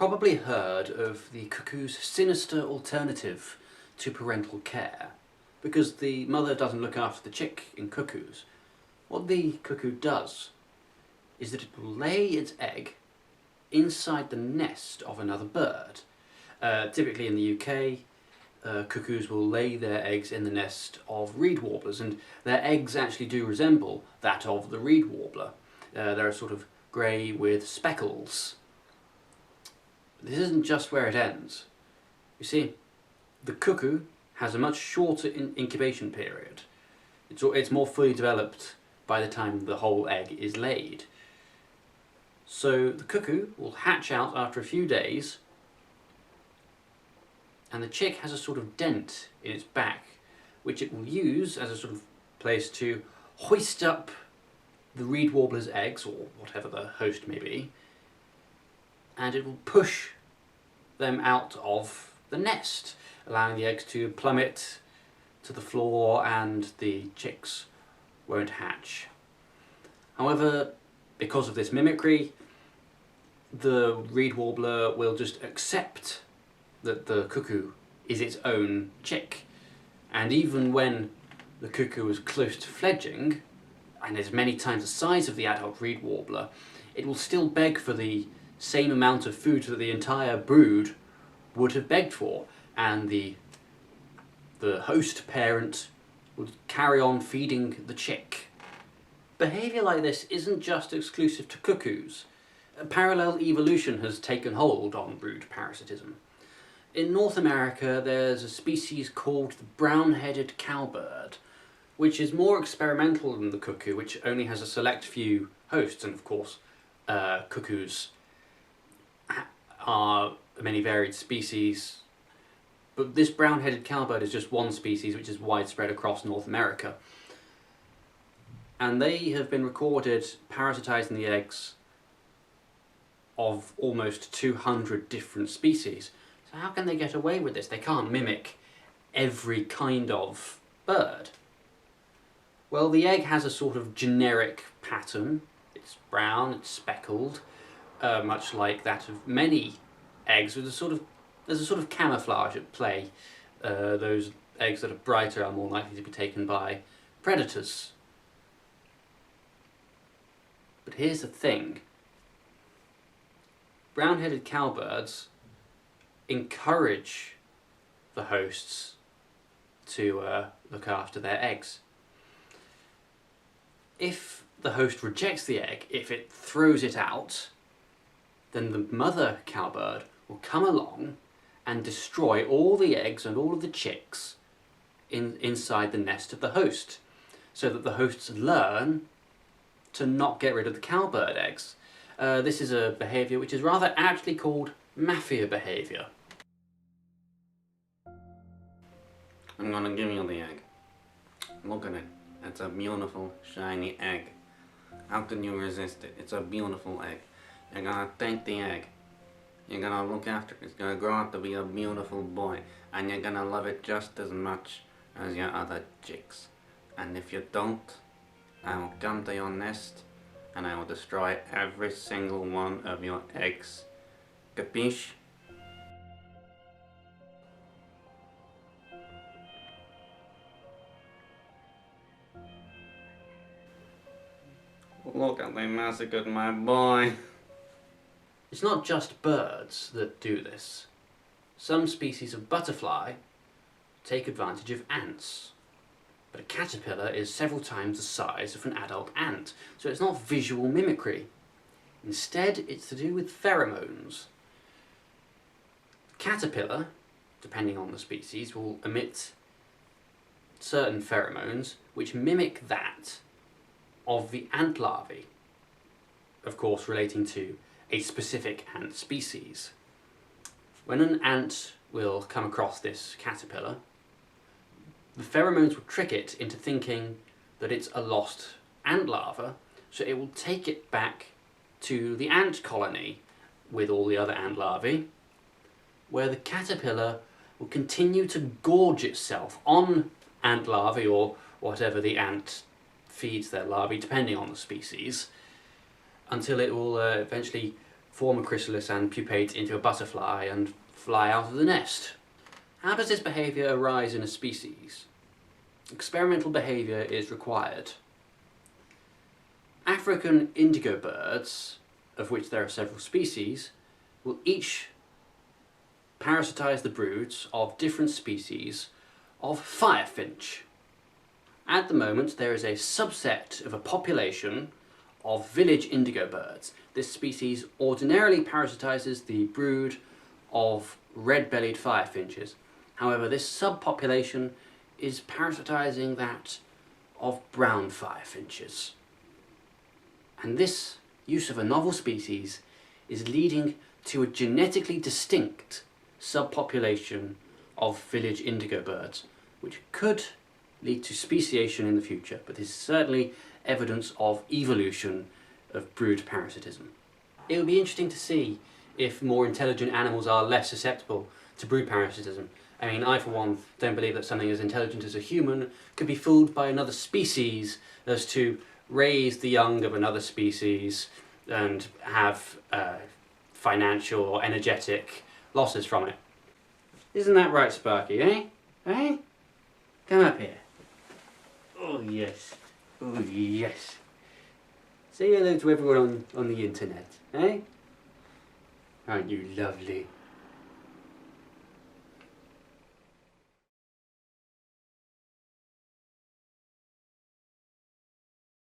probably heard of the cuckoo's sinister alternative to parental care, because the mother doesn't look after the chick in cuckoos. What the cuckoo does is that it will lay its egg inside the nest of another bird. Typically in the UK, cuckoos will lay their eggs in the nest of reed warblers, and their eggs actually do resemble that of the reed warbler. They're sort of grey with speckles. This isn't just where it ends. You see, the cuckoo has a much shorter incubation period. It's more fully developed by the time the whole egg is laid. So the cuckoo will hatch out after a few days, and the chick has a sort of dent in its back, which it will use as a sort of place to hoist up the reed warbler's eggs, or whatever the host may be, and it will push them out of the nest, allowing the eggs to plummet to the floor and the chicks won't hatch. However, because of this mimicry, the reed warbler will just accept that the cuckoo is its own chick, and even when the cuckoo is close to fledging and is many times the size of the adult reed warbler, it will still beg for the same amount of food that the entire brood would have begged for, and the host parent would carry on feeding the chick. Behaviour like this isn't just exclusive to cuckoos. A parallel evolution has taken hold on brood parasitism. In North America, there's a species called the brown-headed cowbird, which is more experimental than the cuckoo, which only has a select few hosts, and of course cuckoos are many varied species, but this brown-headed cowbird is just one species which is widespread across North America. And they have been recorded parasitising the eggs of almost 200 different species. So how can they get away with this? They can't mimic every kind of bird. Well, the egg has a sort of generic pattern. It's brown, it's speckled, much like that of many eggs. There's a sort of camouflage at play. Those eggs that are brighter are more likely to be taken by predators. But here's the thing. Brown-headed cowbirds encourage the hosts to look after their eggs. If the host rejects the egg, if it throws it out, then the mother cowbird will come along and destroy all the eggs and all of the chicks inside the nest of the host, so that the hosts learn to not get rid of the cowbird eggs. This is a behaviour which is rather aptly called mafia behaviour. I'm gonna give you the egg. Look at it. It's a beautiful, shiny egg. How can you resist it? It's a beautiful egg. You're gonna take the egg. You're gonna look after it. It's gonna grow up to be a beautiful boy. And you're gonna love it just as much as your other chicks. And if you don't, I will come to your nest and I will destroy every single one of your eggs. Capiche? Look at they massacred my boy. It's not just birds that do this. Some species of butterfly take advantage of ants. But a caterpillar is several times the size of an adult ant, so it's not visual mimicry. Instead, it's to do with pheromones. Caterpillar, depending on the species, will emit certain pheromones which mimic that of the ant larvae, of course relating to a specific ant species. When an ant will come across this caterpillar, the pheromones will trick it into thinking that it's a lost ant larva, so it will take it back to the ant colony with all the other ant larvae, where the caterpillar will continue to gorge itself on ant larvae or whatever the ant feeds their larvae, depending on the species, until it will eventually form a chrysalis and pupate into a butterfly and fly out of the nest. How does this behaviour arise in a species? Experimental behaviour is required. African indigo birds, of which there are several species, will each parasitise the broods of different species of firefinch. At the moment there is a subset of a population of village indigo birds. This species ordinarily parasitises the brood of red-bellied firefinches. However, this subpopulation is parasitising that of brown firefinches. And this use of a novel species is leading to a genetically distinct subpopulation of village indigo birds, which could lead to speciation in the future, but this is certainly evidence of evolution of brood parasitism. It would be interesting to see if more intelligent animals are less susceptible to brood parasitism. I mean, I for one don't believe that something as intelligent as a human could be fooled by another species as to raise the young of another species and have financial or energetic losses from it. Isn't that right, Sparky, eh? Eh? Come up here. Oh yes. Oh yes. Say hello to everyone on the internet, eh? Aren't you lovely?